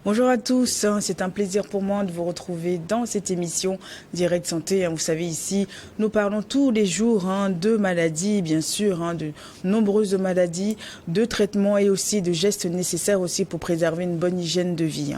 Bonjour à tous, c'est un plaisir pour moi de vous retrouver dans cette émission Direct Santé. Vous savez, ici, nous parlons tous les jours de maladies, bien sûr, de nombreuses maladies, de traitements et aussi de gestes nécessaires aussi pour préserver une bonne hygiène de vie.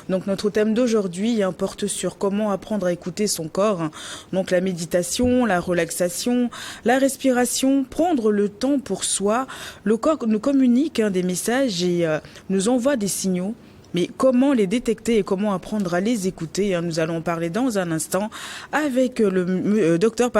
Donc notre thème d'aujourd'hui porte sur comment apprendre à écouter son corps. Donc la méditation, la relaxation, la respiration, prendre le temps pour soi. Le corps nous communique des messages et nous envoie des signaux. Mais comment les détecter et comment apprendre à les écouter? Nous allons en parler dans un instant avec le docteur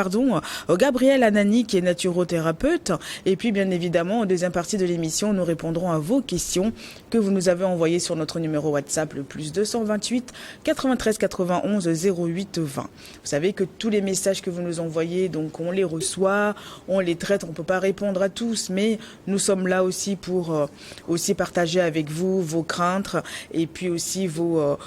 Gabriel Anani, qui est naturothérapeute. Et puis, bien évidemment, en deuxième partie de l'émission, nous répondrons à vos questions que vous nous avez envoyées sur notre numéro WhatsApp, le plus 228 93 91 08 20. Vous savez que tous les messages que vous nous envoyez, donc on les reçoit, on les traite, on ne peut pas répondre à tous, mais nous sommes là aussi pour aussi partager avec vous vos craintes et puis aussi vos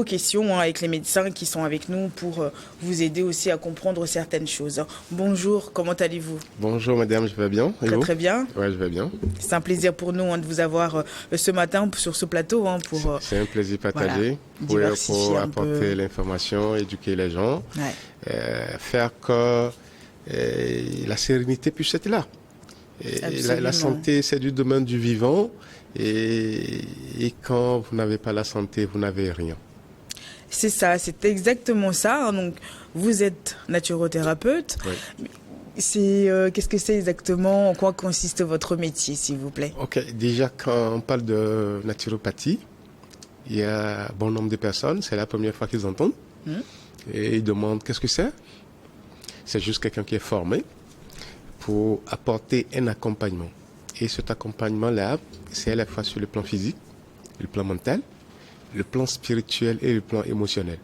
questions avec les médecins qui sont avec nous pour vous aider aussi à comprendre certaines choses. Bonjour, comment allez-vous? Bonjour madame, je vais bien. Et vous? Très bien. Ouais, je vais bien. C'est un plaisir pour nous de vous avoir ce matin sur ce plateau. C'est un plaisir partagé pour apporter l'information, éduquer les gens, faire que la sérénité puisse être là. La santé, c'est du domaine du vivant. Et quand vous n'avez pas la santé, vous n'avez rien. C'est ça, c'est exactement ça. Donc, vous êtes naturothérapeute. Oui. Qu'est-ce que c'est exactement? En quoi consiste votre métier, s'il vous plaît? Ok, déjà quand on parle de naturopathie, il y a un bon nombre de personnes, c'est la première fois qu'ils entendent. Et ils demandent qu'est-ce que c'est? C'est juste quelqu'un qui est formé pour apporter un accompagnement. Et cet accompagnement-là, c'est à la fois sur le plan physique, le plan mental, le plan spirituel et le plan émotionnel.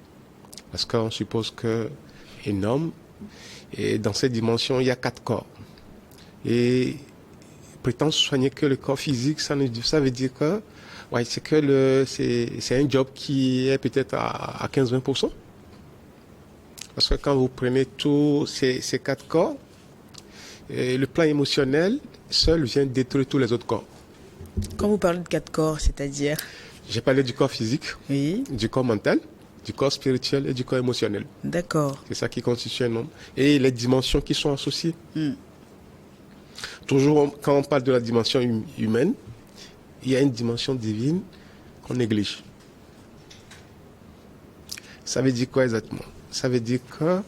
Parce qu'on suppose qu'un homme, et dans cette dimension, il y a 4 corps. Et prétendre soigner que le corps physique, ça veut dire que c'est un job qui est peut-être à 15-20%. Parce que quand vous prenez tous ces 4 corps, le plan émotionnel seul vient détruire tous les autres corps. Quand vous parlez de 4 corps, c'est-à-dire? J'ai parlé du corps physique, oui, du corps mental, du corps spirituel et du corps émotionnel. D'accord. C'est ça qui constitue un homme. Et les dimensions qui sont associées. Toujours, quand on parle de la dimension humaine, il y a une dimension divine qu'on néglige. Ça veut dire quoi exactement? Ça veut dire que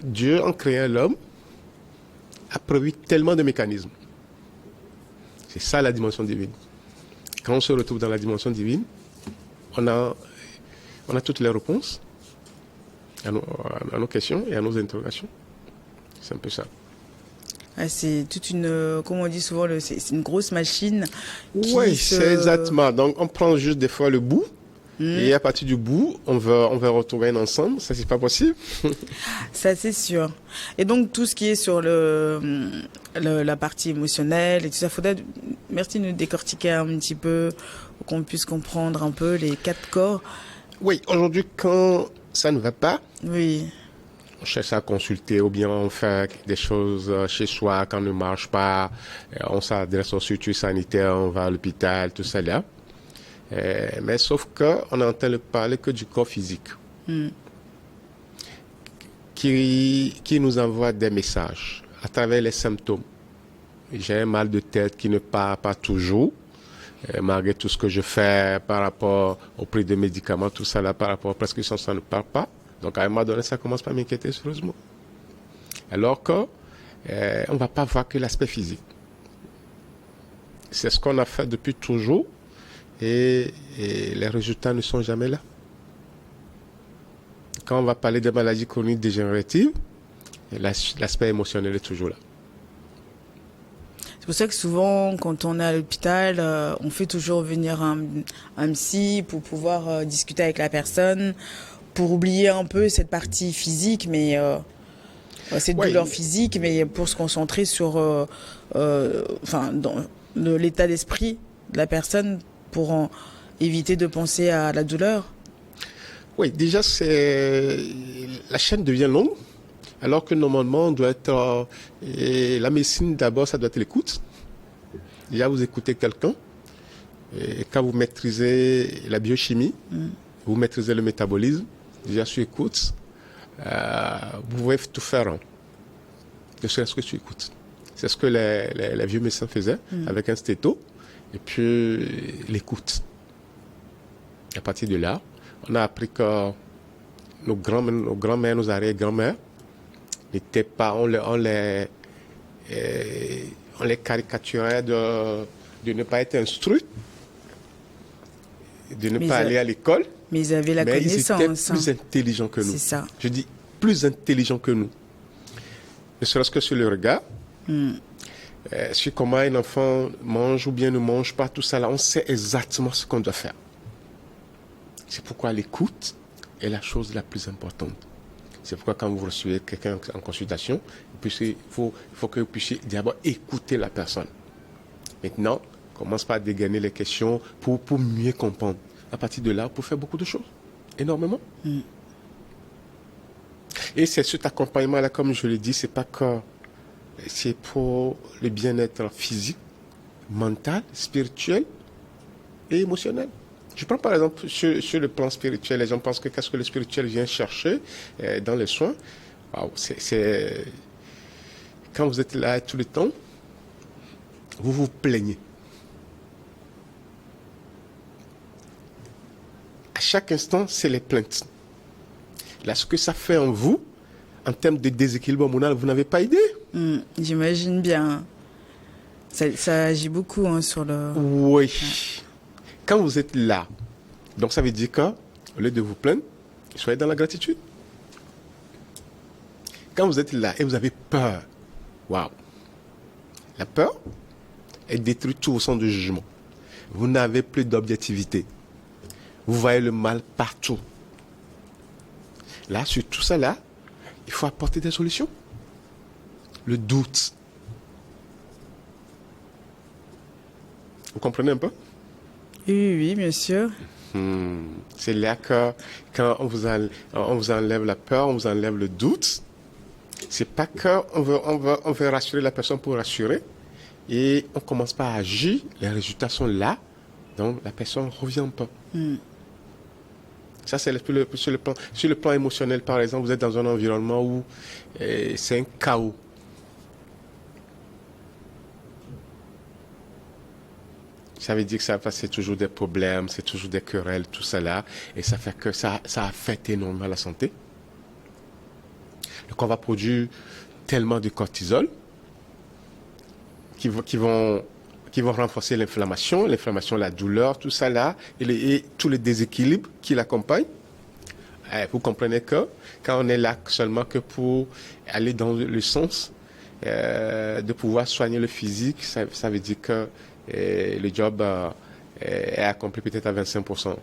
Dieu, en créant l'homme, a prévu tellement de mécanismes. C'est ça la dimension divine. Quand on se retrouve dans la dimension divine, on a toutes les réponses à nos questions et à nos interrogations. C'est un peu ça. C'est toute une, comme on dit souvent, c'est une grosse machine. Oui, c'est exactement. Donc on prend juste des fois le bout. Et à partir du bout, on va retrouver un ensemble. Ça, c'est pas possible. Ça, c'est sûr. Et donc, tout ce qui est sur la partie émotionnelle et tout ça, merci de nous décortiquer un petit peu pour qu'on puisse comprendre un peu les 4 corps. Oui, aujourd'hui, quand ça ne va pas, oui, on cherche à consulter ou bien on fait des choses chez soi quand on ne marche pas. On s'adresse aux structures sanitaires, on va à l'hôpital, tout ça là. Mais sauf qu'on est en train de parler que du corps physique qui nous envoie des messages à travers les symptômes. J'ai un mal de tête qui ne part pas toujours, malgré tout ce que je fais par rapport au prix des médicaments, tout ça là, par rapport aux prescriptions, ça ne part pas. Donc à un moment donné, ça commence par m'inquiéter sérieusement. Alors qu'on ne va pas voir que l'aspect physique. C'est ce qu'on a fait depuis toujours. Et les résultats ne sont jamais là. Quand on va parler de maladies chroniques dégénératives, l'aspect émotionnel est toujours là. C'est pour ça que souvent, quand on est à l'hôpital, on fait toujours venir un psy pour pouvoir discuter avec la personne, pour oublier un peu cette partie physique, mais cette douleur physique, mais pour se concentrer sur dans l'état d'esprit de la personne, pour éviter de penser à la douleur. Oui, déjà, la chaîne devient longue, alors que normalement, on doit être... la médecine, d'abord, ça doit être l'écoute. Déjà, vous écoutez quelqu'un, Et quand vous maîtrisez la biochimie, vous maîtrisez le métabolisme, déjà sur écoute, vous pouvez tout faire. Hein. Ne serait-ce que tu écoutes. C'est ce que les vieux médecins faisaient avec un stéto et puis l'écoute. À partir de là, on a appris que nos grands-mères, nos arrière-grands-mères n'étaient pas, on les caricaturait de ne pas être instruits, de ne pas aller à l'école. Mais ils avaient la connaissance. Ils étaient plus intelligents que nous. C'est ça. Je dis plus intelligents que nous. Ne serait-ce que sur le regard, sur comment un enfant mange ou bien ne mange pas, tout ça là, on sait exactement ce qu'on doit faire. C'est pourquoi l'écoute est la chose la plus importante. C'est pourquoi quand vous recevez quelqu'un en consultation, il faut que vous puissiez d'abord écouter la personne. Maintenant, commence par dégainer les questions pour mieux comprendre. À partir de là, vous pouvez faire beaucoup de choses. Énormément. Et c'est cet accompagnement-là, comme je l'ai dit, c'est pas que c'est pour le bien-être physique, mental, spirituel et émotionnel. Je prends par exemple sur le plan spirituel, les gens pensent que qu'est-ce que le spirituel vient chercher dans les soins. Wow, c'est quand vous êtes là tout le temps, vous vous plaignez. À chaque instant, c'est les plaintes. Là, ce que ça fait en vous, en termes de déséquilibre hormonal, vous n'avez pas idée. J'imagine bien. Ça agit beaucoup sur le... Oui. Ouais. Quand vous êtes là, donc ça veut dire qu'au lieu de vous plaindre, soyez dans la gratitude. Quand vous êtes là et vous avez peur, waouh, la peur, elle détruit tout au sens de jugement. Vous n'avez plus d'objectivité. Vous voyez le mal partout. Là, sur tout ça là, il faut apporter des solutions. Le doute. Vous comprenez un peu? Oui, bien sûr. C'est là que quand on vous enlève la peur, on vous enlève le doute. C'est pas qu'on veut rassurer la personne pour rassurer. Et on commence pas à agir. Les résultats sont là. Donc la personne ne revient pas. Ça, c'est sur le plan émotionnel, par exemple, vous êtes dans un environnement où c'est un chaos. Ça veut dire que ça va passer toujours des problèmes, c'est toujours des querelles, tout ça là. Et ça fait que ça affecte énormément la santé. Le corps va produire tellement de cortisol qui vont renforcer l'inflammation, la douleur, tout ça là, et tous les déséquilibres qui l'accompagnent. Vous comprenez que quand on est là seulement que pour aller dans le sens de pouvoir soigner le physique, ça veut dire que le job est accompli peut-être à 25%.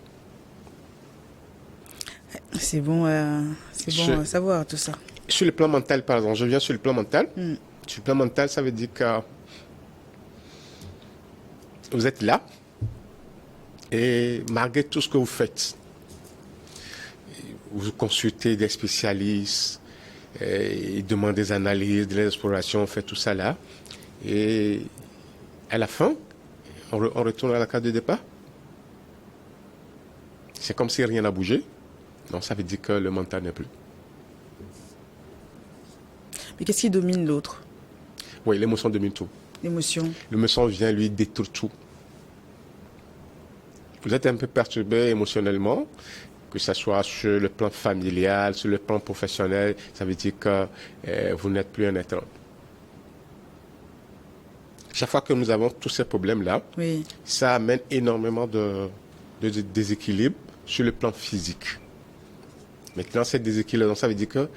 C'est bon à savoir tout ça. Sur le plan mental, par exemple, je viens sur le plan mental. Sur le plan mental, ça veut dire que vous êtes là et malgré tout ce que vous faites, vous consultez des spécialistes, ils demandent des analyses, de l'exploration, on fait tout ça là. Et à la fin, on retourne à la case de départ. C'est comme si rien n'a bougé. Non, ça veut dire que le mental n'est plus. Mais qu'est-ce qui domine l'autre? Oui, l'émotion domine tout. L'émotion. L'émotion vient lui détruire tout. Vous êtes un peu perturbé émotionnellement, que ce soit sur le plan familial, sur le plan professionnel, ça veut dire que vous n'êtes plus un être. Chaque fois que nous avons tous ces problèmes-là, ça amène énormément de déséquilibre sur le plan physique. Maintenant, ces déséquilibres, ça veut dire que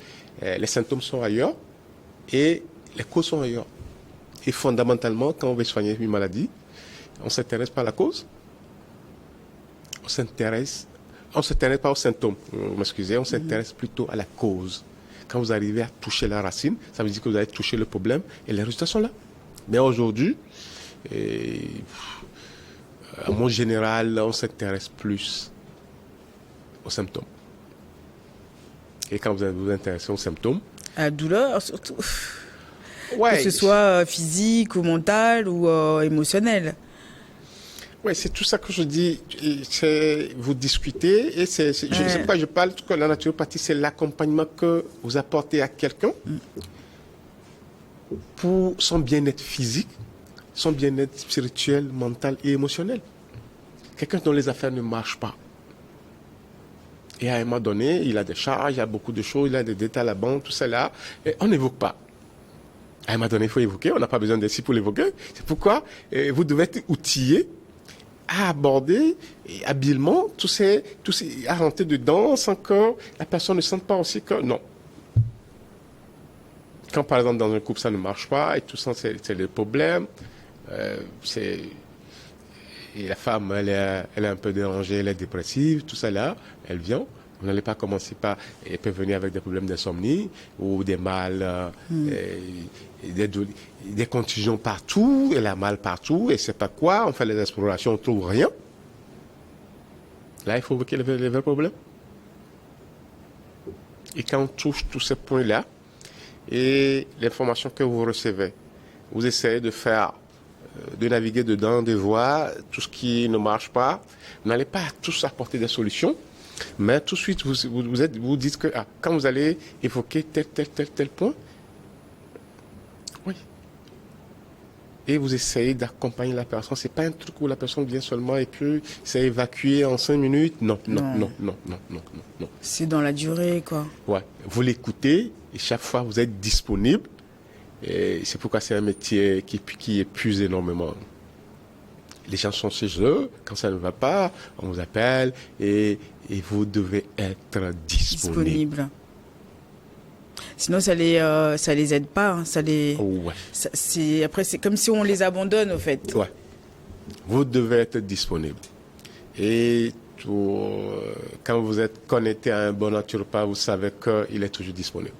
les symptômes sont ailleurs et les causes sont ailleurs. Et fondamentalement, quand on veut soigner une maladie, on s'intéresse pas à la cause. On s'intéresse pas aux symptômes, on s'intéresse plutôt à la cause. Quand vous arrivez à toucher la racine, ça veut dire que vous avez touché le problème et les résultats sont là. Mais aujourd'hui, en mode général, on s'intéresse plus aux symptômes. Et quand vous vous intéressez aux symptômes... À la douleur, surtout. Ouais. Que ce soit physique ou mental ou émotionnel. Ouais, c'est tout ça que je dis. Vous discutez et je ne sais pas, je parle que la naturopathie, c'est l'accompagnement que vous apportez à quelqu'un pour son bien-être physique, son bien-être spirituel, mental et émotionnel. Quelqu'un dont les affaires ne marchent pas. Et à un moment donné, il a des charges, il a beaucoup de choses, il a des dettes à la banque, tout ça là, et on n'évoque pas. À un moment donné, il faut évoquer, on n'a pas besoin d'être pour l'évoquer. C'est pourquoi vous devez être outillé à aborder habilement tous ces, à rentrer dedans sans que la personne ne sente pas aussi que non. Quand par exemple dans un couple ça ne marche pas et tout ça c'est le problème, et la femme elle est un peu dérangée, elle est dépressive, tout ça là, elle vient. Vous n'allez pas commencer par, elle peut venir avec des problèmes d'insomnie ou des mal, des contusions partout, elle a mal partout, et c'est pas quoi, on fait les explorations, on trouve rien. Là, il faut évoquer les vrais problèmes. Et quand on touche tous ces points-là, et l'information que vous recevez, vous essayez de faire, de naviguer dedans, de voir tout ce qui ne marche pas. Vous n'allez pas tous apporter des solutions, mais tout de suite, vous dites que quand vous allez évoquer tel point, oui. Et vous essayez d'accompagner la personne. C'est pas un truc où la personne vient seulement et puis c'est évacué en 5 minutes. Non. C'est dans la durée, quoi. Ouais. Vous l'écoutez et chaque fois vous êtes disponible. Et c'est pourquoi c'est un métier qui épuise énormément. Les gens sont chez eux, quand ça ne va pas, on vous appelle et vous devez être disponible. Sinon, ça les aide pas. Hein, ouais. Après, c'est comme si on les abandonne, au fait. Ouais. Vous devez être disponible. Et quand vous êtes connecté à un bon naturopathe, vous savez qu'il est toujours disponible.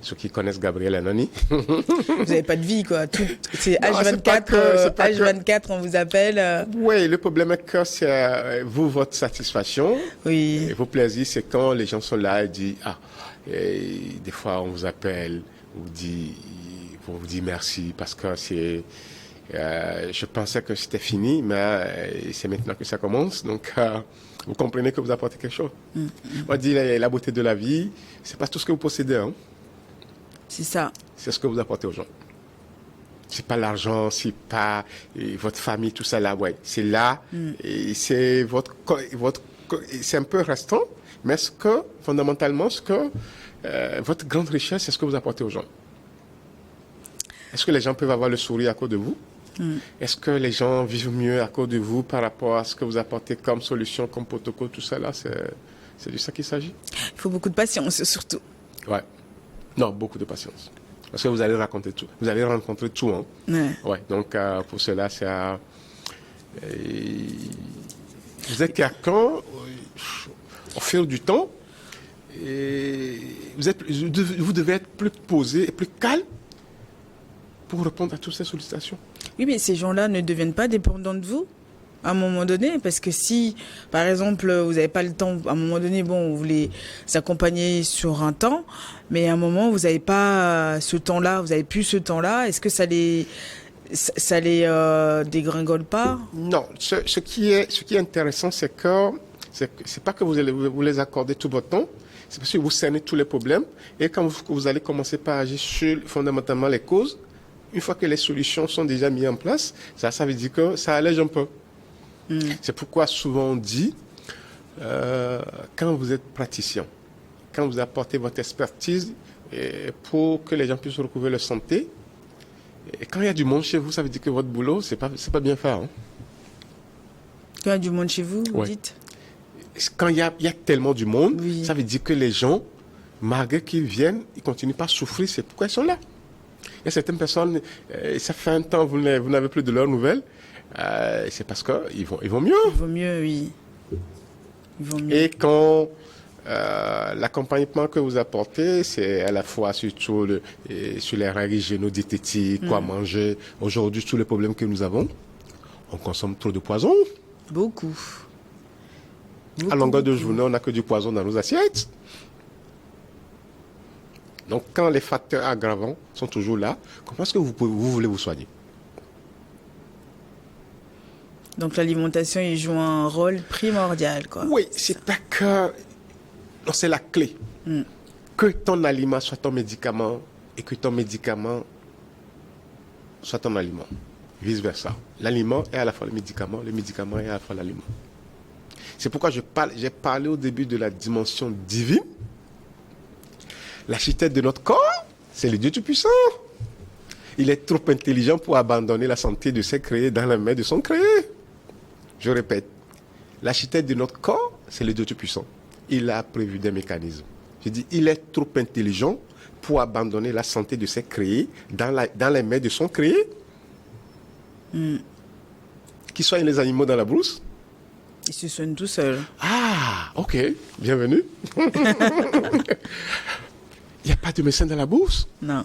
Ceux qui connaissent Gabriel Anani. Vous n'avez pas de vie, quoi. C'est H24, H24, on vous appelle. Oui, le problème est que c'est votre satisfaction. Oui. Et vos plaisirs, c'est quand les gens sont là et disent, et des fois on vous appelle, on vous dit merci parce que je pensais que c'était fini, mais c'est maintenant que ça commence. Donc, vous comprenez que vous apportez quelque chose. On dit la beauté de la vie, c'est pas tout ce que vous possédez, hein. C'est ça. C'est ce que vous apportez aux gens. C'est pas l'argent, c'est pas votre famille, tout ça là, ouais. C'est là, et c'est c'est un peu restant, mais fondamentalement, votre grande richesse, c'est ce que vous apportez aux gens. Est-ce que les gens peuvent avoir le sourire à cause de vous? Est-ce que les gens vivent mieux à cause de vous par rapport à ce que vous apportez comme solution, comme protocole, tout ça là, c'est de ça qu'il s'agit. Il faut beaucoup de patience, surtout. Ouais. Non, beaucoup de patience. Parce que vous allez raconter tout. Vous allez rencontrer tout. Hein. Ouais. Donc, pour cela, c'est vous êtes quelqu'un, au fil du temps, et vous devez être plus posé et plus calme pour répondre à toutes ces sollicitations. Oui, mais ces gens-là ne deviennent pas dépendants de vous à un moment donné, parce que si, par exemple, vous n'avez pas le temps, à un moment donné, bon, vous voulez s'accompagner sur un temps, mais à un moment, vous n'avez pas ce temps-là, vous n'avez plus ce temps-là, est-ce que ça les dégringole pas? Non, ce qui est intéressant, c'est que c'est pas que vous les accordez tout votre temps, c'est parce que vous cernez tous les problèmes, et quand vous allez commencer par agir sur fondamentalement les causes, une fois que les solutions sont déjà mises en place, ça veut dire que ça allège un peu. C'est pourquoi souvent on dit, quand vous êtes praticien, quand vous apportez votre expertise pour que les gens puissent retrouver leur santé, et quand il y a du monde chez vous, ça veut dire que votre boulot, c'est pas bien fait. Hein. Quand il y a du monde chez vous, vous dites? Quand il y a tellement du monde, ça veut dire que les gens, malgré qu'ils viennent, ils continuent pas à souffrir, c'est pourquoi ils sont là. Il y a certaines personnes, ça fait un temps, vous n'avez plus de leurs nouvelles, c'est parce qu'ils vont mieux. Ils vont mieux, oui. Ils vont mieux. Et quand l'accompagnement que vous apportez, c'est à la fois sur les règles hygiéno-diététiques, quoi manger. Aujourd'hui, tous les problèmes que nous avons, on consomme trop de poison. Beaucoup. À longueur de journée, on n'a que du poison dans nos assiettes. Donc, quand les facteurs aggravants sont toujours là, comment est-ce que vous voulez vous soigner? Donc l'alimentation, il joue un rôle primordial, quoi. Oui, c'est pas que... Non, c'est la clé. Que ton aliment soit ton médicament et que ton médicament soit ton aliment. Vice-versa. L'aliment est à la fois le médicament est à la fois l'aliment. C'est pourquoi j'ai parlé au début de la dimension divine. L'architecte de notre corps, c'est le Dieu Tout-Puissant. Il est trop intelligent pour abandonner la santé de ses créés dans la main de son créé. Je répète, l'architecte de notre corps, c'est le Dieu Tout-Puissant. Il a prévu des mécanismes. Je dis, il est trop intelligent pour abandonner la santé de ses créés dans les mains de son créé. Qui soignent les animaux dans la brousse. Ils se soignent tout seuls. Ah, ok, bienvenue. Il n'y a pas de médecin dans la brousse. Non.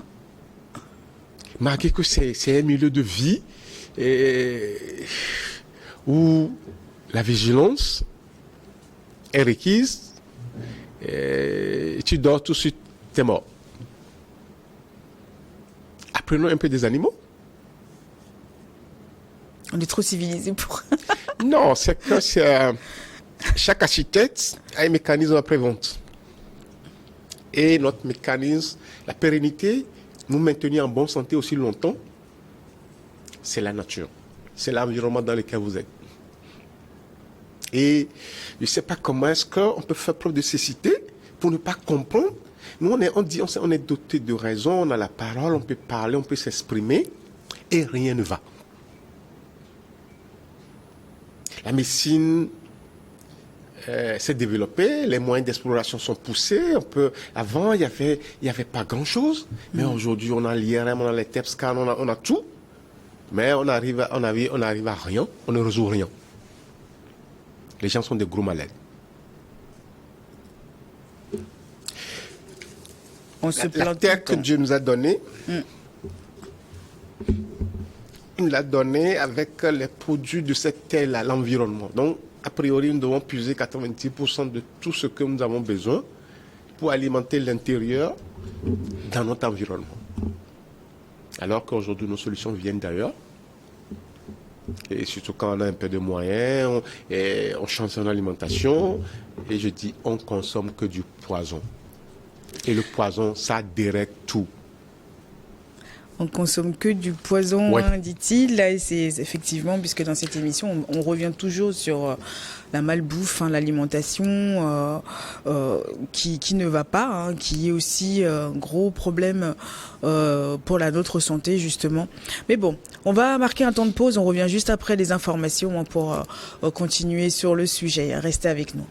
Malgré que c'est un milieu de vie où la vigilance est requise. Et tu dors tout de suite, t'es mort. Apprenons un peu des animaux. On est trop civilisés pour... Non, c'est que chaque architecte a un mécanisme après-vente. Et notre mécanisme, la pérennité, nous maintenir en bonne santé aussi longtemps, c'est la nature. C'est l'environnement dans lequel vous êtes. Et je ne sais pas comment est-ce qu'on peut faire preuve de cécité pour ne pas comprendre. Nous, on est doté de raison, on a la parole, on peut parler, on peut s'exprimer, et rien ne va. La médecine s'est développée, les moyens d'exploration sont poussés. Avant, il y avait pas grand-chose, mais aujourd'hui, on a l'IRM, on a les TEP scans, on a tout. Mais on arrive à rien, on ne résout rien. Les gens sont des gros malades. La terre que Dieu nous a donnée, il l'a donnée avec les produits de cette terre-là, l'environnement. Donc, a priori, nous devons puiser 90% de tout ce que nous avons besoin pour alimenter l'intérieur dans notre environnement. Alors qu'aujourd'hui, nos solutions viennent d'ailleurs. Et surtout quand on a un peu de moyens, on change son alimentation. Et je dis, on consomme que du poison. Et le poison, ça dérègle tout. On consomme que du poison, ouais. Dit-il. Là, c'est effectivement, puisque dans cette émission, on revient toujours sur la malbouffe, l'alimentation qui ne va pas, qui est aussi un gros problème pour notre santé, justement. Mais bon, on va marquer un temps de pause. On revient juste après les informations pour continuer sur le sujet. Restez avec nous.